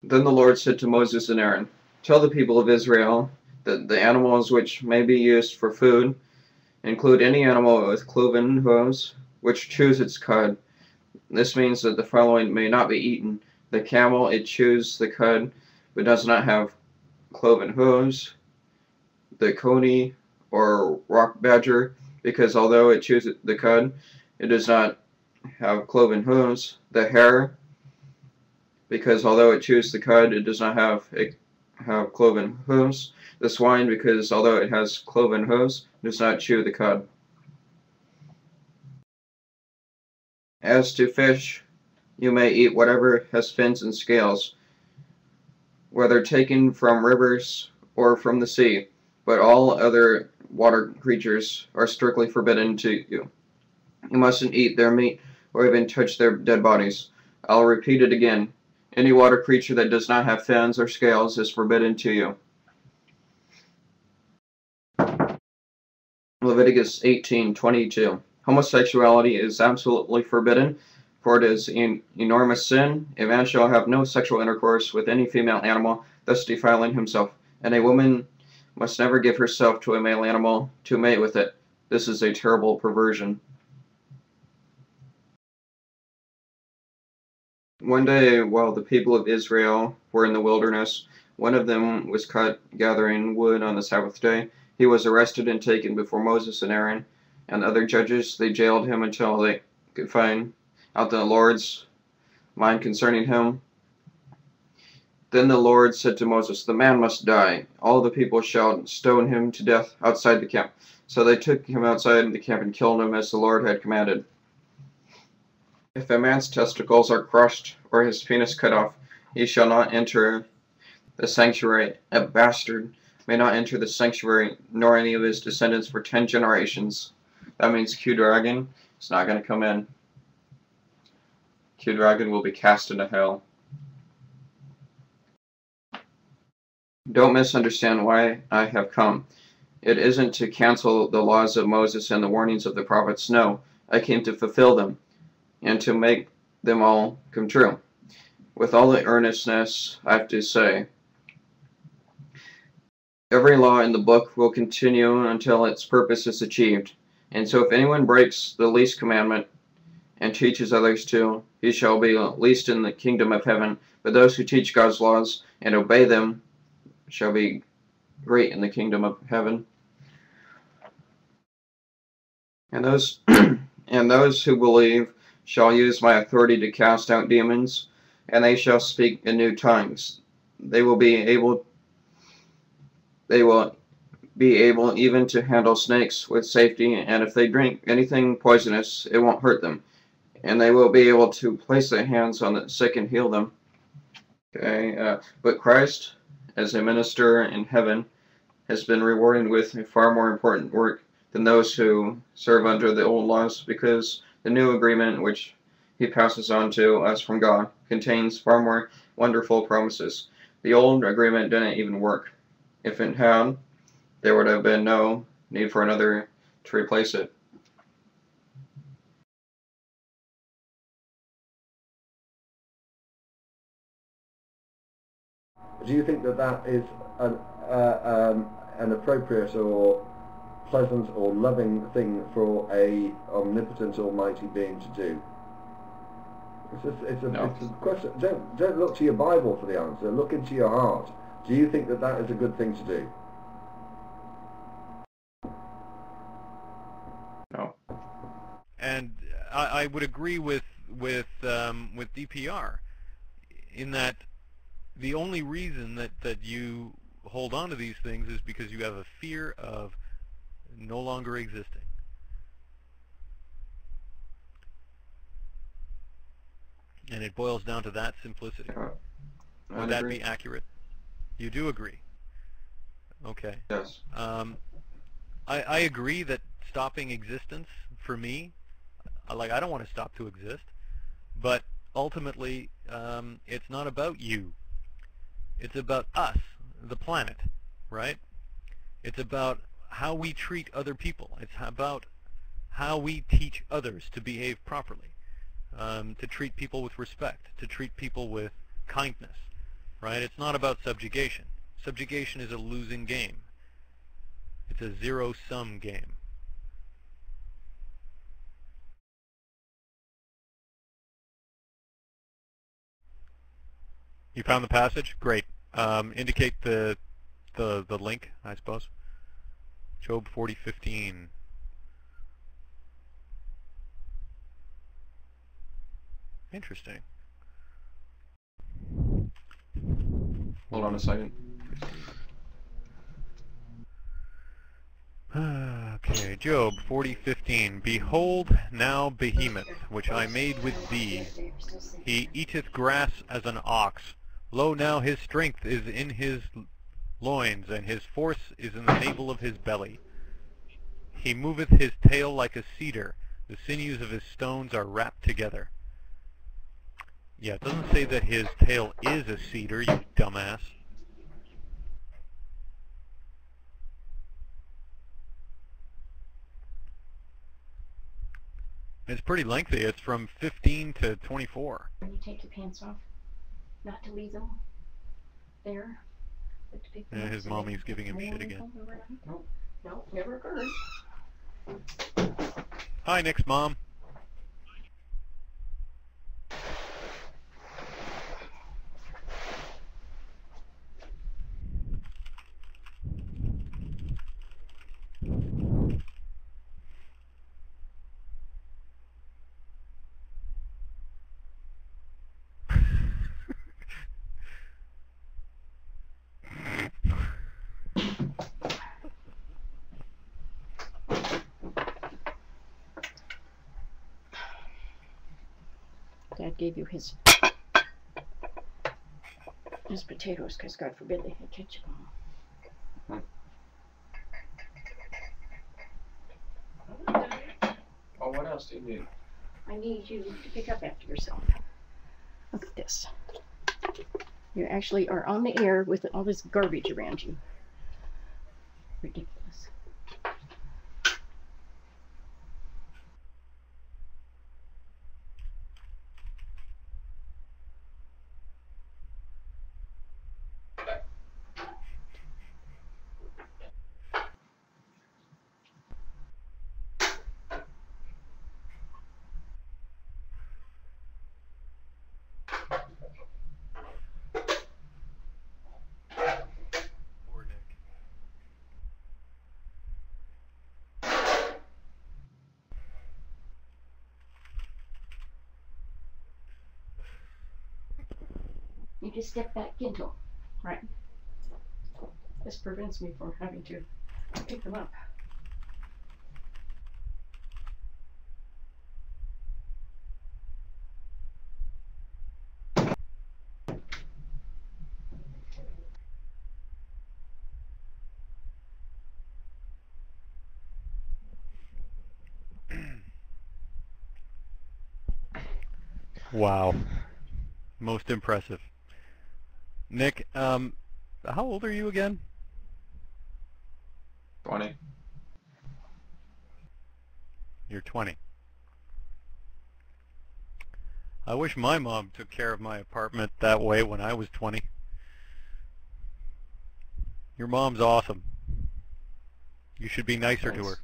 Then the Lord said to Moses and Aaron, "Tell the people of Israel that the animals which may be used for food include any animal with cloven hooves, which chews its cud. This means that the following may not be eaten: the camel, it chews the cud, but does not have cloven hooves; the coney, or rock badger, because although it chews the cud, it does not have cloven hooves; the hare, because although it chews the cud, it does not have cloven hooves; the swine, because although it has cloven hooves, does not chew the cud. As to fish, you may eat whatever has fins and scales, whether taken from rivers or from the sea, but all other water creatures are strictly forbidden to you. You mustn't eat their meat or even touch their dead bodies. I'll repeat it again. Any water creature that does not have fins or scales is forbidden to you." Leviticus 18:22. Homosexuality is absolutely forbidden, for it is an enormous sin. A man shall have no sexual intercourse with any female animal, thus defiling himself, and a woman must never give herself to a male animal to mate with it. This is a terrible perversion. One day, while the people of Israel were in the wilderness, one of them was caught gathering wood on the Sabbath day. He was arrested and taken before Moses and Aaron and other judges. They jailed him until they could find out the Lord's mind concerning him. Then the Lord said to Moses, "The man must die. All the people shall stone him to death outside the camp." So they took him outside the camp and killed him as the Lord had commanded. If a man's testicles are crushed or his penis cut off, he shall not enter the sanctuary. A bastard may not enter the sanctuary, nor any of his descendants for 10 generations. That means Q-Dragon is not going to come in. Q-Dragon will be cast into hell. Don't misunderstand why I have come. It isn't to cancel the laws of Moses and the warnings of the prophets. No, I came to fulfill them and to make them all come true. With all the earnestness, I have to say, every law in the book will continue until its purpose is achieved. And so if anyone breaks the least commandment and teaches others to, he shall be least in the kingdom of heaven. But those who teach God's laws and obey them shall be great in the kingdom of heaven. And those who believe shall use my authority to cast out demons, and they shall speak in new tongues. They will be able even to handle snakes with safety, and if they drink anything poisonous, it won't hurt them. And they will be able to place their hands on the sick and heal them. Okay, but Christ, as a minister in heaven, has been rewarded with a far more important work than those who serve under the old laws, because the new agreement which he passes on to us from God contains far more wonderful promises. The old agreement didn't even work. If it had, there would have been no need for another to replace it. Do you think that that is an appropriate or pleasant or loving thing for a omnipotent almighty being to do? It's a question. Don't look to your Bible for the answer. Look into your heart. Do you think that that is a good thing to do? No. And I would agree with DPR in that the only reason that you hold on to these things is because you have a fear of no longer existing. And it boils down to that simplicity. Would that be accurate? You do agree? Okay. Yes. I agree that stopping existence, for me, I don't want to stop to exist, but ultimately it's not about you. It's about us, the planet, right? It's about how we treat other people. It's about how we teach others to behave properly, to treat people with respect, to treat people with kindness. right? It's not about subjugation. Subjugation is a losing game. It's a zero-sum game. You found the passage? Great. Indicate the link, I suppose. Job 40:15. Interesting. Hold on a second. Okay, Job 40:15. Behold now Behemoth, which I made with thee. He eateth grass as an ox. Lo, now his strength is in his loins, and his force is in the navel of his belly. He moveth his tail like a cedar. The sinews of his stones are wrapped together. Yeah, it doesn't say that his tail is a cedar, you dumbass. It's pretty lengthy. It's from 15 to 24. When you take your pants off, not to leave them there, but to pick them up His so mommy's they giving him can shit hold again. them overnight. No, never occurred. Hi, Nick's mom. Dad gave you his potatoes because God forbid they had ketchup on them. Oh, what else do you need? I need you to pick up after yourself. Look at this. You actually are on the air with all this garbage around you. Ridiculous. Poor Nick. You just step back into them, right? This prevents me from having to pick them up. Wow. Most impressive. Nick, how old are you again? 20. You're 20. I wish my mom took care of my apartment that way when I was 20. Your mom's awesome. You should be nicer to her.